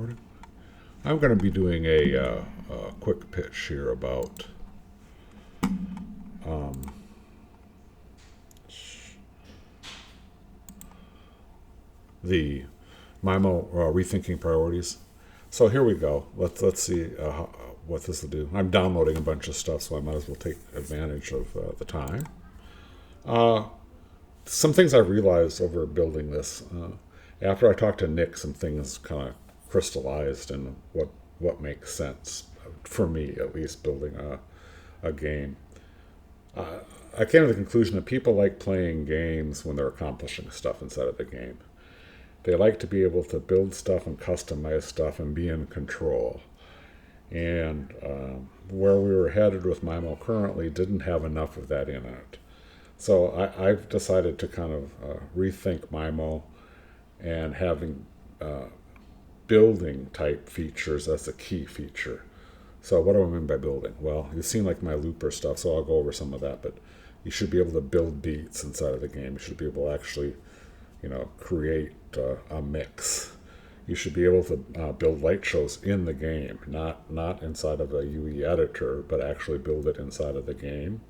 recording. I'm going to be doing a quick pitch here about the myMO rethinking priorities. So here we go. Let's see what this will do. I'm downloading a bunch of stuff, so I might as well take advantage of the time. Some things I realized over building this. After I talked to Nick, some things kind of crystallized in what makes sense for me, at least, building a game. I came to the conclusion that people like playing games when they're accomplishing stuff inside of the game. They like to be able to build stuff and customize stuff and be in control. And where we were headed with myMO currently didn't have enough of that in it. So I've decided to kind of rethink myMO and having building type features as a key feature. So what do I mean by building? Well, you've seen like my looper stuff, so I'll go over some of that, but you should be able to build beats inside of the game. You should be able to actually, create a mix. You should be able to build light shows in the game, not inside of a UE editor, but actually build it inside of the game.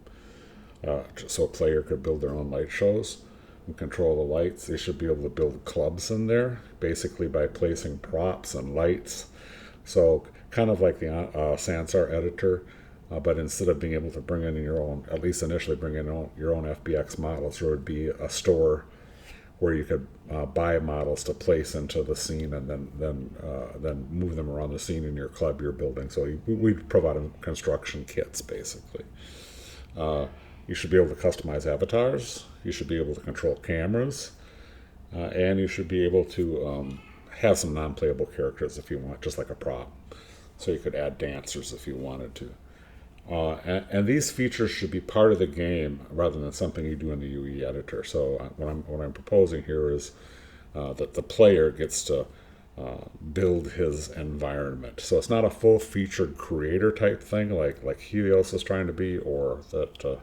So a player could build their own light shows and control the lights. They should be able to build clubs in there, basically by placing props and lights. So kind of like the Sansar editor, but instead of being able to bring in your own, at least initially bring in your own FBX models, there would be a store where you could buy models to place into the scene and then move them around the scene in your club you're building. So we provide them construction kits, basically. You should be able to customize avatars. You should be able to control cameras. And you should be able to have some non-playable characters if you want, just like a prop. So you could add dancers if you wanted to. And these features should be part of the game rather than something you do in the UE editor. So what I'm proposing here is that the player gets to build his environment. So it's not a full-featured creator type thing like Helios is trying to be, or that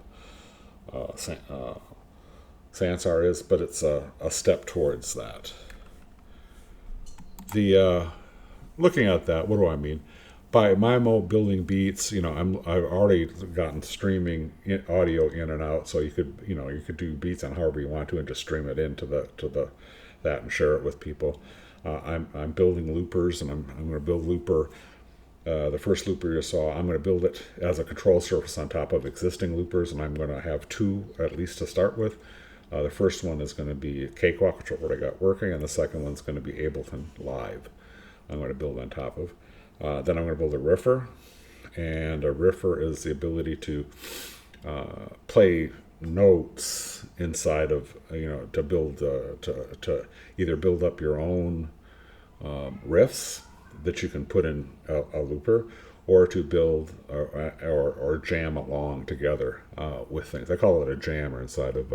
Sansar is, but it's a step towards that. Looking at that, what do I mean? By myMO building beats, I've already gotten streaming audio in and out, so you could do beats on however you want to and just stream it into that and share it with people. I'm building loopers, and I'm going to build looper. The first looper you saw, I'm going to build it as a control surface on top of existing loopers, and I'm going to have two at least to start with. The first one is going to be Cakewalk, which is what I got working, and the second one's going to be Ableton Live. I'm going to build on top of. Then I'm going to build a riffer, and a riffer is the ability to play notes inside of, to build, to either build up your own riffs that you can put in a looper, or to build or jam along together with things. I call it a jammer inside of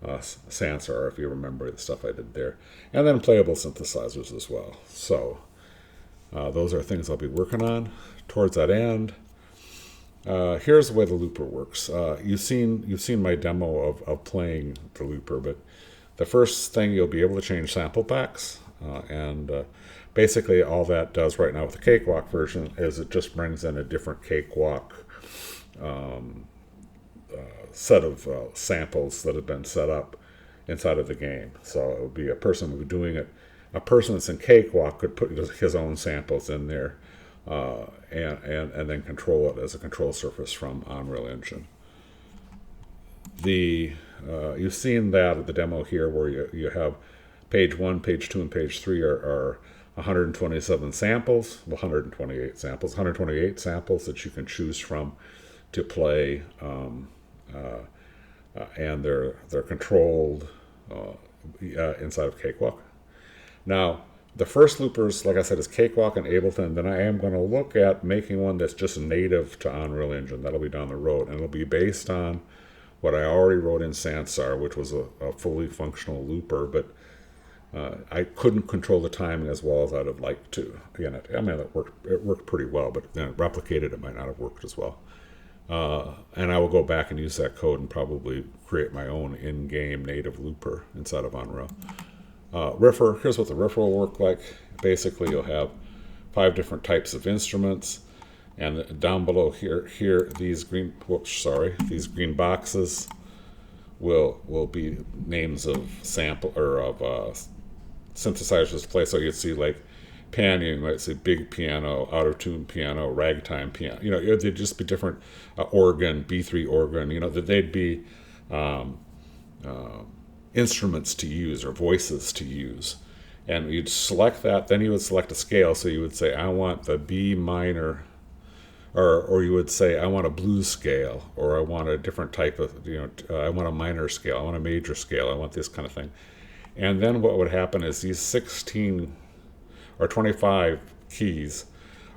Sansar, if you remember the stuff I did there. And then playable synthesizers as well. So those are things I'll be working on towards that end. Here's the way the looper works. You've seen my demo of playing the looper, but the first thing you'll be able to change sample packs, and basically all that does right now with the Cakewalk version is it just brings in a different Cakewalk set of samples that have been set up inside of the game. So it would be a person who would be doing it. A person that's in Cakewalk could put his own samples in there and then control it as a control surface from Unreal Engine. You've seen that at the demo here where you have page 1, page 2, and page 3 are 127 samples, 128 samples, 128 samples that you can choose from to play, and they're controlled inside of Cakewalk. Now, the first loopers, like I said, is Cakewalk and Ableton. Then I am going to look at making one that's just native to Unreal Engine. That'll be down the road, and it'll be based on what I already wrote in Sansar, which was a fully functional looper, but I couldn't control the timing as well as I'd have liked to. Again, it worked pretty well, but replicated it might not have worked as well. And I will go back and use that code and probably create my own in-game native looper inside of Unreal. Riffer, here's what the Riffer will work like. Basically, you'll have 5 different types of instruments, and down below here these green, these green boxes will be names of sample or of synthesizers to play. So you'd see like piano, you might say big piano, out of tune piano, ragtime piano. They'd just be different organ, B3 organ. That they'd be instruments to use or voices to use. And you'd select that, then you would select a scale. So you would say, I want the B minor, or you would say, I want a blues scale, or I want a different type of, I want a minor scale, I want a major scale, I want this kind of thing. And then what would happen is these 16 or 25 keys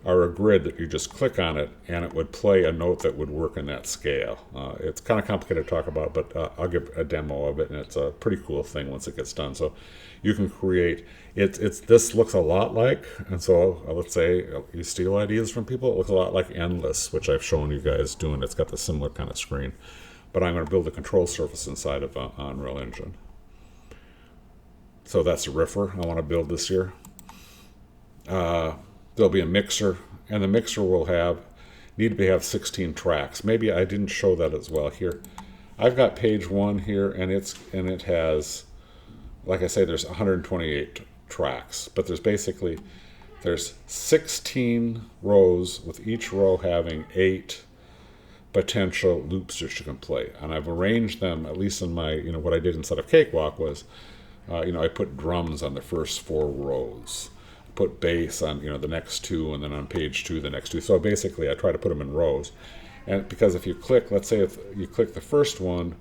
are a grid that you just click on it, and it would play a note that would work in that scale. It's kind of complicated to talk about, but I'll give a demo of it, and it's a pretty cool thing once it gets done. So you can create, this looks a lot like, and so let's say you steal ideas from people, it looks a lot like Endless, which I've shown you guys doing. It's got the similar kind of screen, but I'm going to build a control surface inside of Unreal Engine. So that's a Riffer I want to build this year. There'll be a mixer, and the mixer will need to have 16 tracks. Maybe I didn't show that as well here. I've got page 1 here, and it has, like I say, there's 128 tracks, but there's 16 rows, with each row having 8 potential loops that you can play. And I've arranged them, at least in my, what I did inside of Cakewalk was, I put drums on the first 4 rows, put bass on the next 2, and then on page 2 the next 2. So basically I try to put them in rows, and because if you click, let's say if you click the first one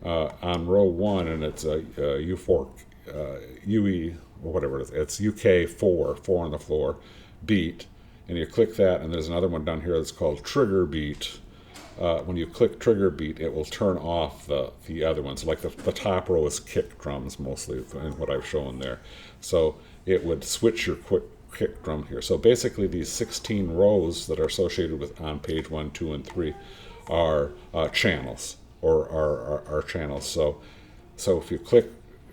on row 1, and it's a U4 UE or whatever it is, it's UK 4 on the floor beat, and you click that, and there's another one down here that's called trigger beat. When you click trigger beat, it will turn off the other ones. Like the top row is kick drums mostly, in what I've shown there. So it would switch your kick drum here. So basically these 16 rows that are associated with on page 1, 2, and 3 are channels, or are channels. So if you click,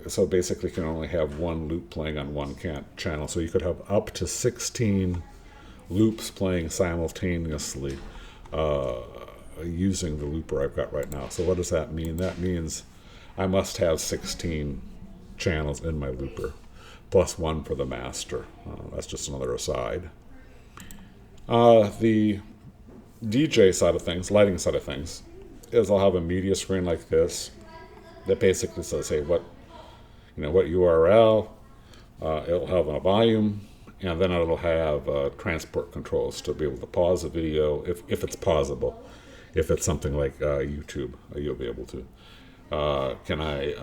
so basically you can only have one loop playing on one channel. So you could have up to 16 loops playing simultaneously using the looper I've got right now. So what does that mean? That means I must have 16 channels in my looper, plus 1 for the master. That's just another aside. The DJ side of things, lighting side of things, is I'll have a media screen like this that basically says, hey, what URL, it'll have a volume, and then it'll have transport controls to be able to pause a video if it's pausable. If it's something like YouTube, you'll be able to. Can I,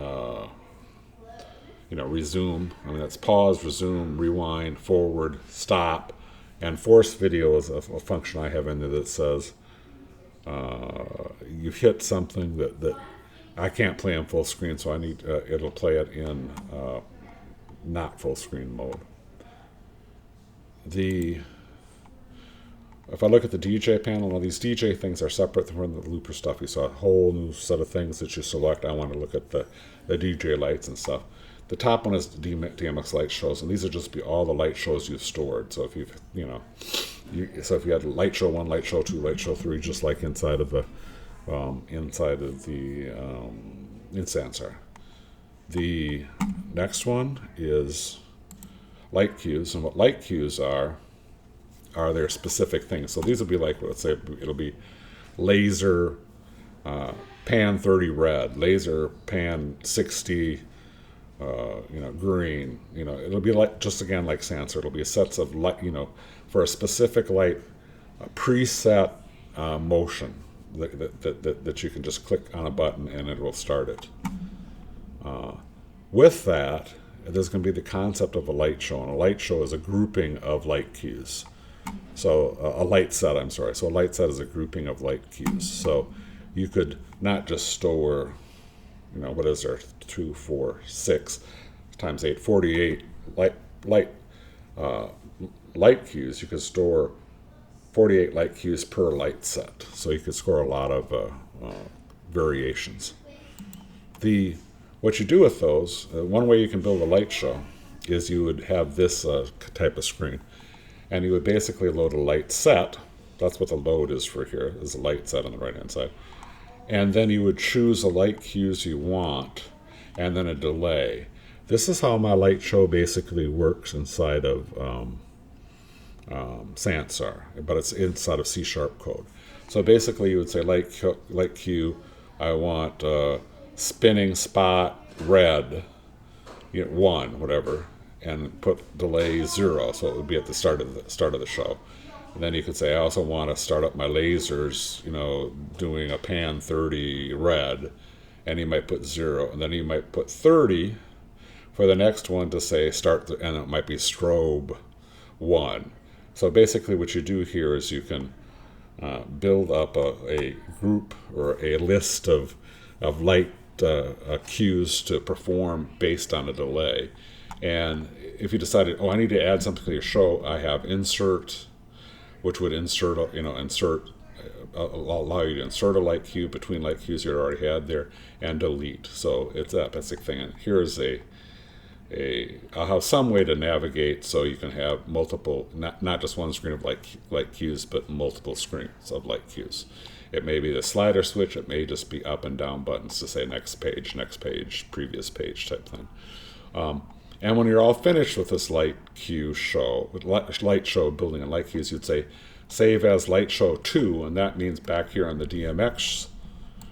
resume? I mean, that's pause, resume, rewind, forward, stop, and force video is a function I have in there that says you hit something that I can't play on full screen, so I need it'll play it in not full screen mode. If I look at the DJ panel, now these DJ things are separate from the looper stuff. You saw a whole new set of things that you select. I want to look at the DJ lights and stuff. The top one is the DMX light shows, and these will just be all the light shows you've stored. So if you've, so if you had light show 1, light show 2, light show 3, just like inside of the instancer. The next one is light cues, and what light cues are there specific things. So these will be like, let's say it'll be laser pan 30 red, laser pan 60 green. It'll be like, just again like Sansa, it'll be sets of light, for a specific light, preset motion that you can just click on a button and it will start it. With that, there's going to be the concept of a light show, and a light show is a grouping of light cues. So a light set, I'm sorry. So a light set is a grouping of light cues. So you could not just store, what is there, 2, 4, 6 times 8, 48 light cues. You could store 48 light cues per light set. So you could score a lot of variations. what you do with those, one way you can build a light show is you would have this type of screen. And you would basically load a light set. That's what the load is for here, is a light set on the right-hand side. And then you would choose the light cues you want, and then a delay. This is how my light show basically works inside of Sansar, but it's inside of C# code. So basically you would say light cue, I want spinning spot red, 1, whatever, and put delay 0, so it would be at the start of the show. And then you could say I also want to start up my lasers, doing a pan 30 red, and you might put 0, and then you might put 30 for the next one to say start, and it might be strobe 1. So basically what you do here is you can build up a group or a list of light cues to perform based on a delay. And if you decided, I need to add something to your show, I have insert, which would insert, allow you to insert a light cue between light cues you already had there, and delete. So it's that basic thing. And here's I'll have some way to navigate so you can have multiple, not just one screen of light cues, but multiple screens of light cues. It may be the slider switch, it may just be up and down buttons to say next page, previous page type thing. And when you're all finished with this light show building and light cues, you'd say save as light show 2, and that means back here on the DMX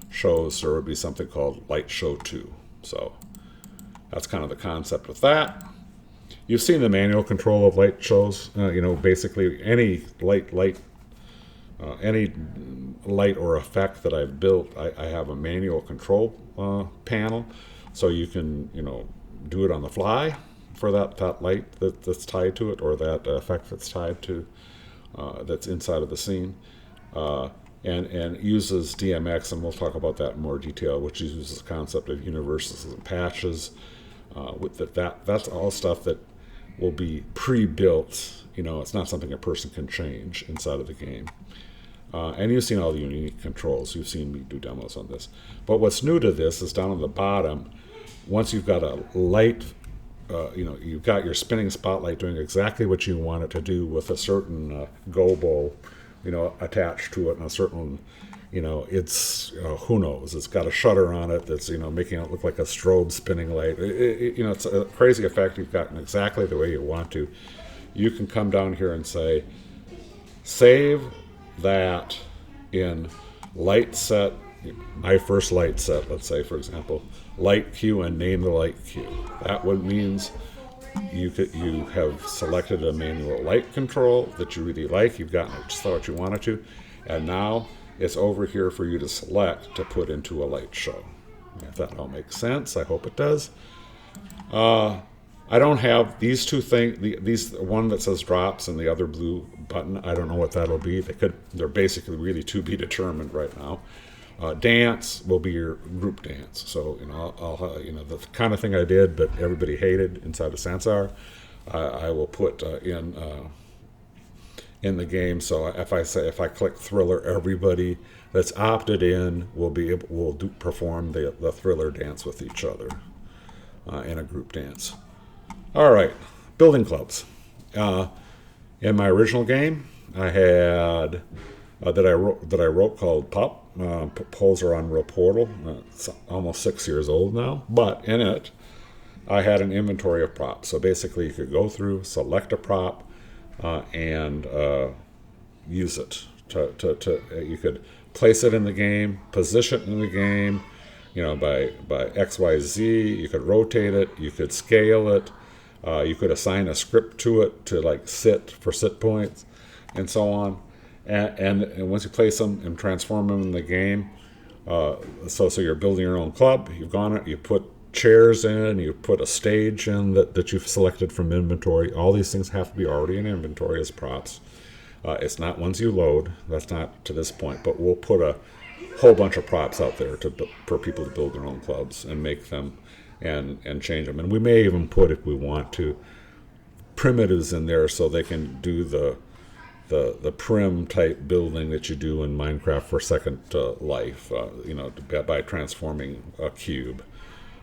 shows there would be something called light show 2. So that's kind of the concept with that. You've seen the manual control of light shows. Basically any light or effect that I've built, I have a manual control panel, so you can do it on the fly for that light that's tied to it, or that effect that's tied to that's inside of the scene, and uses DMX, and we'll talk about that in more detail, which uses the concept of universals and patches. That's all stuff that will be pre-built. It's not something a person can change inside of the game. And you've seen all the unique controls. You've seen me do demos on this. But what's new to this is down on the bottom, once you've got a light, you've got your spinning spotlight doing exactly what you want it to do with a certain gobo, attached to it, and a certain, it's, who knows, it's got a shutter on it that's, making it look like a strobe spinning light. It's a crazy effect. You've gotten exactly the way you want to. You can come down here and say, save that in light set, my first light set, let's say, for example, light cue, and name the light cue. That one means you have selected a manual light control that you really like. You've gotten it just what you wanted to, and now it's over here for you to select to put into a light show. If that all makes sense, I hope it does. I don't have these two things. These one that says drops and the other blue button. I don't know what that'll be. They're basically really to be determined right now. Dance will be your group dance. So I'll the kind of thing I did, but everybody hated inside of Sansar. I will put in the game. So if I click Thriller, everybody that's opted in will perform the Thriller dance with each other in a group dance. All right, building clubs. In my original game, I had that I wrote called Pup. Polls are on Real Portal. It's almost 6 years old now, but in it, I had an inventory of props. So basically, you could go through, select a prop, and use it. You could place it in the game, position it in the game, by X, Y, Z. You could rotate it. You could scale it. You could assign a script to it to sit points, and so on. And once you place them and transform them in the game, so you're building your own club. You put chairs in, you put a stage in that you've selected from inventory. All these things have to be already in inventory as props. It's not ones you load. That's not to this point, but we'll put a whole bunch of props out there for people to build their own clubs and make them and change them. And we may even put, if we want to, primitives in there so they can do the prim type building that you do in Minecraft for Second Life, by transforming a cube.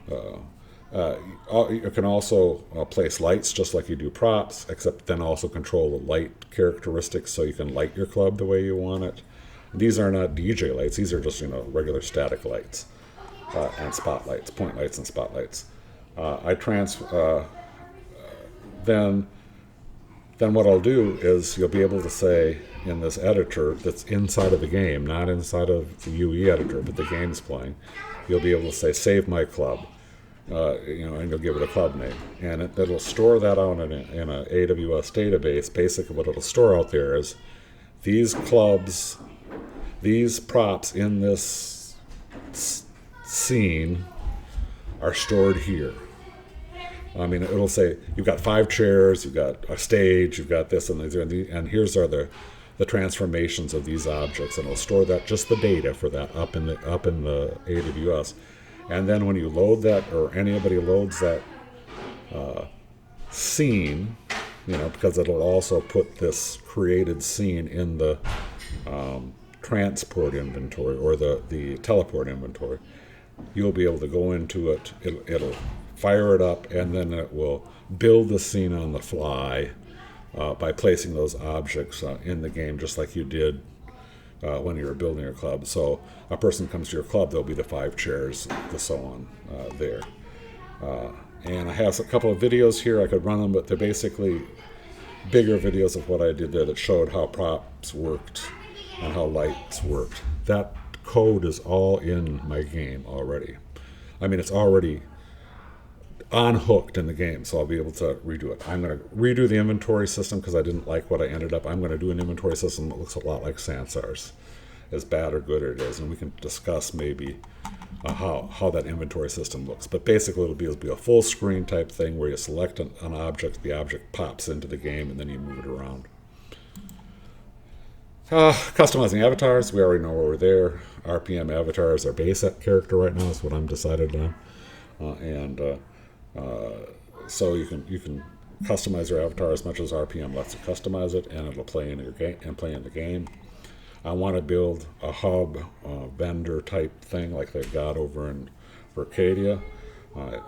You can also place lights just like you do props, except then also control the light characteristics so you can light your club the way you want it. These are not DJ lights; these are just regular static lights and spotlights, point lights and spotlights. Then what I'll do is you'll be able to say in this editor that's inside of the game, not inside of the UE editor, but the game's playing, you'll be able to say save my club, and you'll give it a club name, and it'll store that out in a AWS database. Basically, what it'll store out there is these clubs, these props in this scene are stored here. I mean, it'll say you've got 5 chairs, you've got a stage, you've got this and these, and here's are the transformations of these objects, and it'll store that, just the data for that up in the AWS. And then when you load that, or anybody loads that scene, because it'll also put this created scene in the transport inventory or the teleport inventory, you'll be able to go into it. It'll fire it up, and then it will build the scene on the fly by placing those objects in the game, just like you did when you were building your club. So a person comes to your club, there'll be the 5 chairs, the so on there. And I have a couple of videos here. I could run them, but they're basically bigger videos of what I did there that showed how props worked and how lights worked. That code is all in my game already. I mean, it's already unhooked in the game, so I'll be able to redo it. I'm going to redo the inventory system because I didn't like what I ended up. I'm going to do an inventory system that looks a lot like Sansar's, as bad or good it is, and we can discuss maybe how that inventory system looks. But basically it'll be a full screen type thing where you select an object, the object pops into the game, and then you move it around. Customizing avatars, we already know where we're there. RPM avatar is our base character right now, is what I'm decided on. So you can customize your avatar as much as RPM lets you customize it, and it'll play in your game and play in the game. I want to build a hub vendor type thing like they've got over in Arcadia.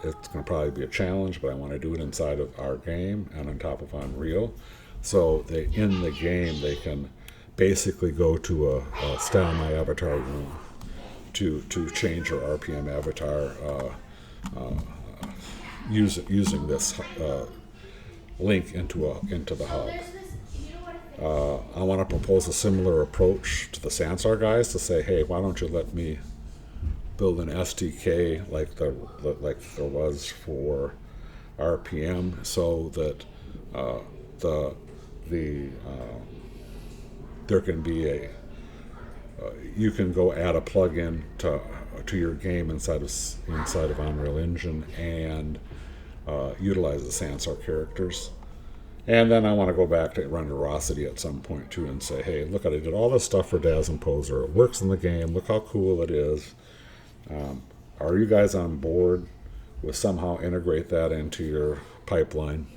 It's going to probably be a challenge, but I want to do it inside of our game and on top of Unreal. So in the game they can basically go to a Style My Avatar room to change your RPM avatar using this link into the hub. I want to propose a similar approach to the Sansar guys to say, hey, why don't you let me build an SDK like there was for RPM, so that there can be you can go add a plugin to your game inside of Unreal Engine and utilize the Sansar characters. And then I want to go back to Renderosity at some point too and say, hey, look, I did all this stuff for Daz and Poser. It works in the game. Look how cool it is. Are you guys on board with somehow integrate that into your pipeline?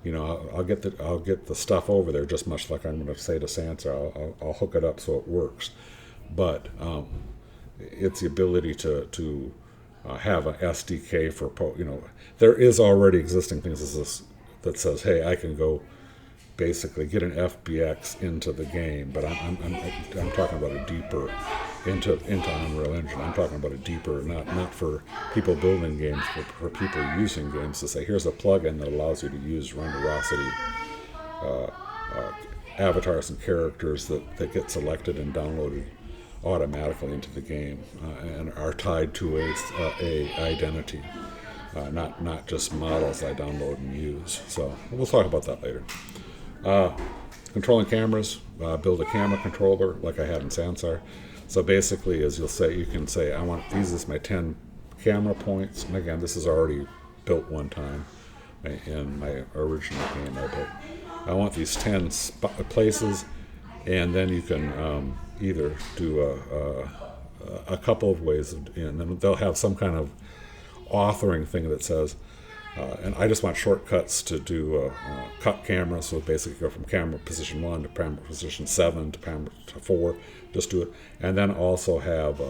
I'll get the stuff over there just much like I'm going to say to Sansar. I'll hook it up so it works. But it's the ability to have an SDK for there is already existing things that says, hey, I can go basically get an FBX into the game, but I'm talking about a deeper into Unreal Engine. I'm talking about a deeper, not for people building games, but for people using games, to say, here's a plugin that allows you to use Renderosity avatars and characters that get selected and downloaded automatically into the game and are tied to a identity. Not just models I download and use. So we'll talk about that later. Controlling cameras, build a camera controller like I had in Sansar. So basically, as you can say, I want these as my 10 camera points. And again, this is already built one time in my original game I built. I want these 10 places, and then you can either do a couple of ways, and then they'll have some kind of authoring thing that says, and I just want shortcuts to do cut camera, so basically go from camera position 1 to camera position 7 to camera to 4, just do it, and then also have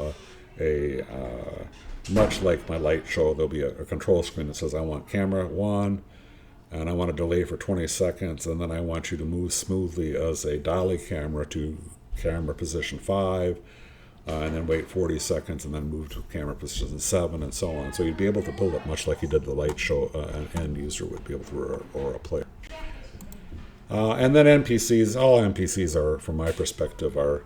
much like my light show, there'll be a control screen that says I want camera 1, and I want to delay for 20 seconds, and then I want you to move smoothly as a dolly camera to camera position 5, and then wait 40 seconds, and then move to camera position 7, and so on. So you'd be able to build it much like you did the light show, an end user would be able to, or a player. And then NPCs, all NPCs are, from my perspective, are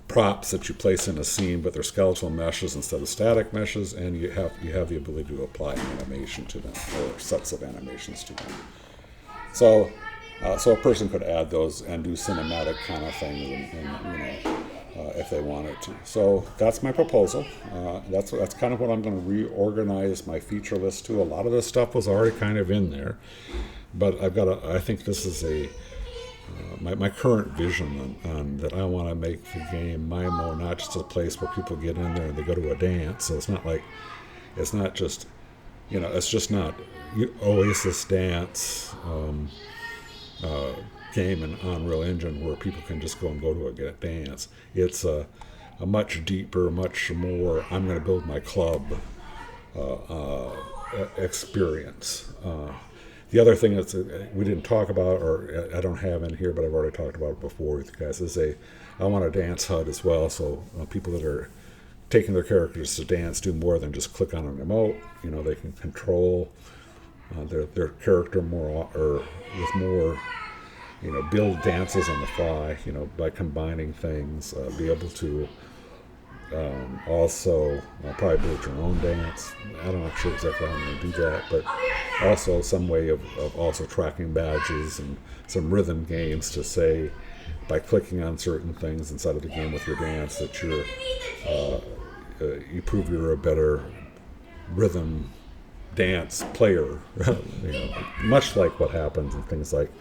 props that you place in a scene, but they're skeletal meshes instead of static meshes, and you have the ability to apply animation to them, or sets of animations to them. So a person could add those and do cinematic kind of things, and if they wanted to. So that's my proposal. That's kind of what I'm going to reorganize my feature list to. A lot of this stuff was already kind of in there, but I think this is my current vision on that I want to make the game myMO not just a place where people get in there and they go to a dance. So it's not just Oasis dance game in Unreal Engine where people can just go to a dance. It's a much deeper, much more, I'm going to build my club experience. The other thing that we didn't talk about, or I don't have in here, but I've already talked about it before with you guys, is I want a dance HUD as well, so people that are taking their characters to dance do more than just click on an emote. They can control their character more, or with more, build dances on the fly, by combining things, be able to also probably build your own dance. I'm not sure exactly how I'm going to do that, but also some way of also tracking badges and some rhythm games to say by clicking on certain things inside of the game with your dance that you prove you're a better rhythm dance player. Much like what happens in things like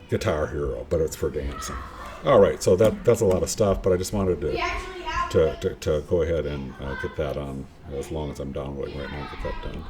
Guitar Hero, but it's for dancing. All right, so that's a lot of stuff, but I just wanted to go ahead and get that on as long as I'm downloading right now, get that done.